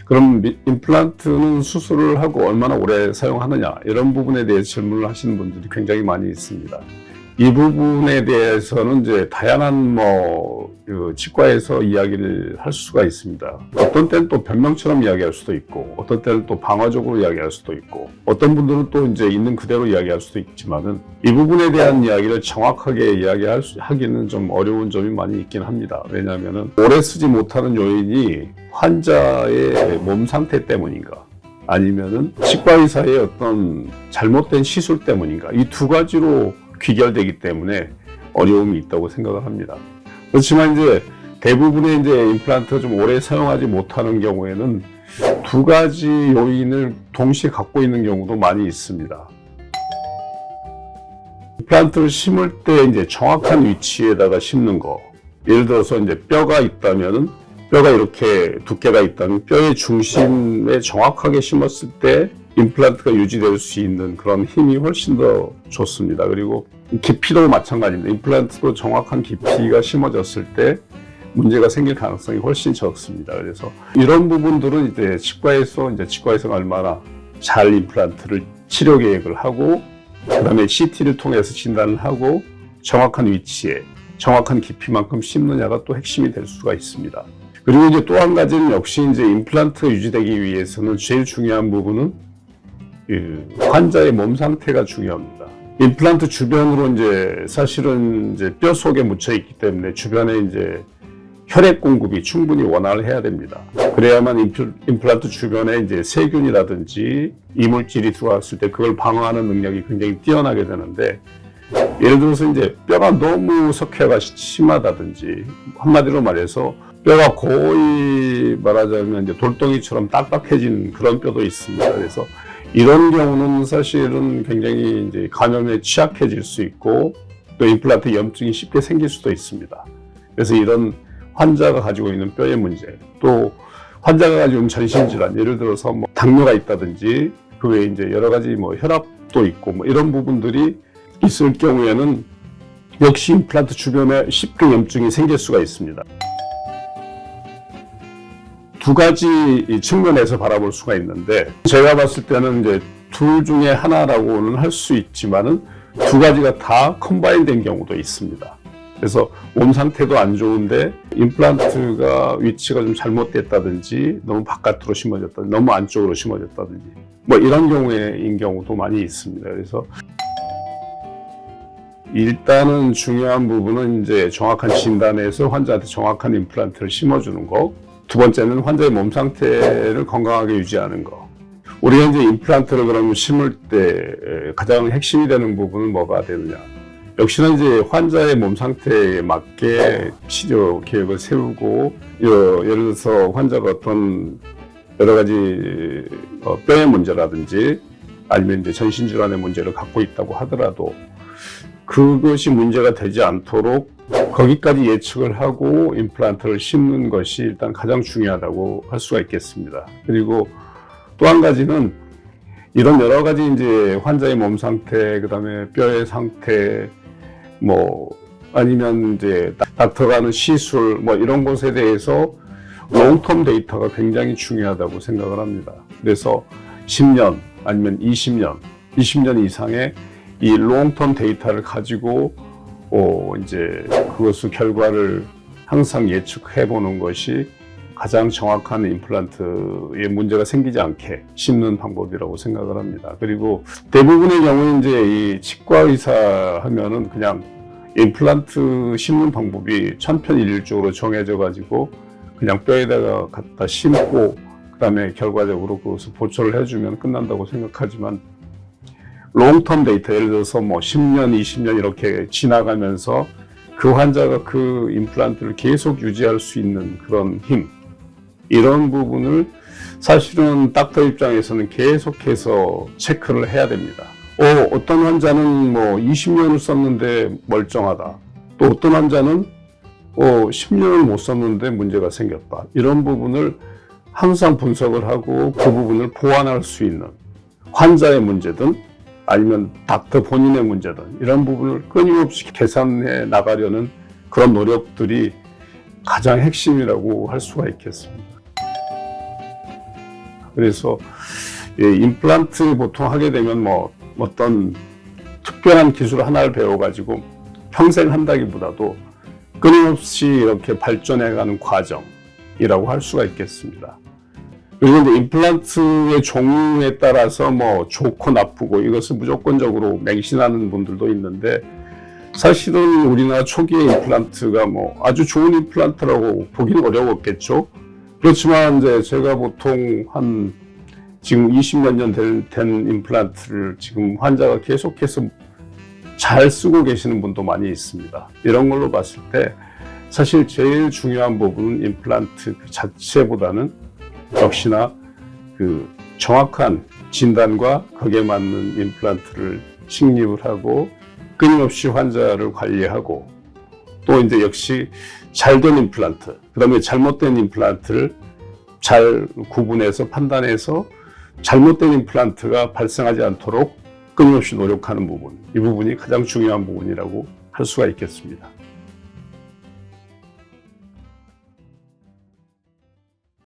그럼 임플란트는 수술을 하고 얼마나 오래 사용하느냐, 이런 부분에 대해 질문을 하시는 분들이 굉장히 많이 있습니다. 이 부분에 대해서는 이제 다양한 치과에서 이야기를 할 수가 있습니다. 어떤 때는 또 변명처럼 이야기할 수도 있고, 어떤 때는 또 방어적으로 이야기할 수도 있고, 어떤 분들은 또 이제 있는 그대로 이야기할 수도 있지만은, 이 부분에 대한 이야기를 정확하게 하기는 좀 어려운 점이 많이 있긴 합니다. 왜냐하면은 오래 쓰지 못하는 요인이 환자의 몸 상태 때문인가, 아니면은 치과 의사의 어떤 잘못된 시술 때문인가, 이 두 가지로 귀결되기 때문에 어려움이 있다고 생각을 합니다. 그렇지만 이제 대부분의 이제 임플란트를 좀 오래 사용하지 못하는 경우에는 두 가지 요인을 동시에 갖고 있는 경우도 많이 있습니다. 임플란트를 심을 때 이제 정확한 위치에다가 심는 거. 예를 들어서 이제 뼈가 있다면은, 뼈가 이렇게 두께가 있다면 뼈의 중심에 정확하게 심었을 때 임플란트가 유지될 수 있는 그런 힘이 훨씬 더 좋습니다. 그리고 깊이도 마찬가지입니다. 임플란트도 정확한 깊이가 심어졌을 때 문제가 생길 가능성이 훨씬 적습니다. 그래서 이런 부분들은 이제 치과에서가 얼마나 잘 임플란트를 치료 계획을 하고, 그 다음에 CT를 통해서 진단을 하고 정확한 위치에 정확한 깊이만큼 심느냐가 또 핵심이 될 수가 있습니다. 그리고 이제 또 한 가지는 역시 이제 임플란트가 유지되기 위해서는 제일 중요한 부분은 환자의 몸 상태가 중요합니다. 임플란트 주변으로 이제 사실은 이제 뼈 속에 묻혀 있기 때문에 주변에 이제 혈액 공급이 충분히 원활을 해야 됩니다. 그래야만 임플란트 주변에 이제 세균이라든지 이물질이 들어왔을 때 그걸 방어하는 능력이 굉장히 뛰어나게 되는데, 예를 들어서 이제 뼈가 너무 석회가 심하다든지, 한마디로 말해서 뼈가 거의 말하자면 이제 돌덩이처럼 딱딱해진 그런 뼈도 있습니다. 그래서 이런 경우는 사실은 굉장히 이제 감염에 취약해질 수 있고, 또 임플란트 염증이 쉽게 생길 수도 있습니다. 그래서 이런 환자가 가지고 있는 뼈의 문제, 또 환자가 가지고 있는 전신질환, 예를 들어서 당뇨가 있다든지, 그 외에 이제 여러 가지 혈압도 있고 이런 부분들이 있을 경우에는 역시 임플란트 주변에 쉽게 염증이 생길 수가 있습니다. 두 가지 측면에서 바라볼 수가 있는데, 제가 봤을 때는 이제 둘 중에 하나라고는 할 수 있지만은 두 가지가 다 컴바인 된 경우도 있습니다. 그래서 몸 상태도 안 좋은데 임플란트가 위치가 좀 잘못됐다든지, 너무 바깥으로 심어졌다든지, 너무 안쪽으로 심어졌다든지, 이런 경우인 경우도 많이 있습니다. 그래서 일단은 중요한 부분은 이제 정확한 진단에서 환자한테 정확한 임플란트를 심어주는 거. 두 번째는 환자의 몸 상태를 건강하게 유지하는 거. 우리가 이제 임플란트를 그러면 심을 때 가장 핵심이 되는 부분은 뭐가 되느냐. 역시나 이제 환자의 몸 상태에 맞게 치료 계획을 세우고, 예를 들어서 환자가 어떤 여러 가지 뼈의 문제라든지, 아니면 이제 전신질환의 문제를 갖고 있다고 하더라도 그것이 문제가 되지 않도록 거기까지 예측을 하고 임플란트를 심는 것이 일단 가장 중요하다고 할 수가 있겠습니다. 그리고 또 한 가지는 이런 여러 가지 이제 환자의 몸 상태, 그 다음에 뼈의 상태, 아니면 이제 닥터가 하는 시술, 이런 것에 대해서 롱텀 데이터가 굉장히 중요하다고 생각을 합니다. 그래서 10년 아니면 20년 이상의 이 롱텀 데이터를 가지고 이제 그것의 결과를 항상 예측해 보는 것이 가장 정확한 임플란트에 문제가 생기지 않게 심는 방법이라고 생각을 합니다. 그리고 대부분의 경우는 이제 이 치과 의사 하면은 그냥 임플란트 심는 방법이 천편일률적으로 정해져 가지고 그냥 뼈에다가 갖다 심고 그다음에 결과적으로 그것을 보초를 해주면 끝난다고 생각하지만, 롱텀 데이터, 예를 들어서 10년, 20년 이렇게 지나가면서 그 환자가 그 임플란트를 계속 유지할 수 있는 그런 힘, 이런 부분을 사실은 닥터 입장에서는 계속해서 체크를 해야 됩니다. 어떤 환자는 20년을 썼는데 멀쩡하다. 또 어떤 환자는 10년을 못 썼는데 문제가 생겼다. 이런 부분을 항상 분석을 하고 그 부분을 보완할 수 있는, 환자의 문제든 아니면 닥터 본인의 문제든 이런 부분을 끊임없이 계산해 나가려는 그런 노력들이 가장 핵심이라고 할 수가 있겠습니다. 그래서 임플란트 보통 하게 되면 뭐 어떤 특별한 기술 하나를 배워가지고 평생 한다기보다도 끊임없이 이렇게 발전해가는 과정이라고 할 수가 있겠습니다. 그리고 이제 임플란트의 종류에 따라서 뭐 좋고 나쁘고 이것을 무조건적으로 맹신하는 분들도 있는데, 사실은 우리나라 초기의 임플란트가 뭐 아주 좋은 임플란트라고 보기는 어려웠겠죠. 그렇지만 이제 제가 보통 한 지금 20몇 년 된 임플란트를 지금 환자가 계속해서 잘 쓰고 계시는 분도 많이 있습니다. 이런 걸로 봤을 때 사실 제일 중요한 부분은 임플란트 그 자체보다는 역시나 그 정확한 진단과 거기에 맞는 임플란트를 식립을 하고 끊임없이 환자를 관리하고, 또 이제 역시 잘된 임플란트, 그 다음에 잘못된 임플란트를 잘 구분해서 판단해서 잘못된 임플란트가 발생하지 않도록 끊임없이 노력하는 부분, 이 부분이 가장 중요한 부분이라고 할 수가 있겠습니다.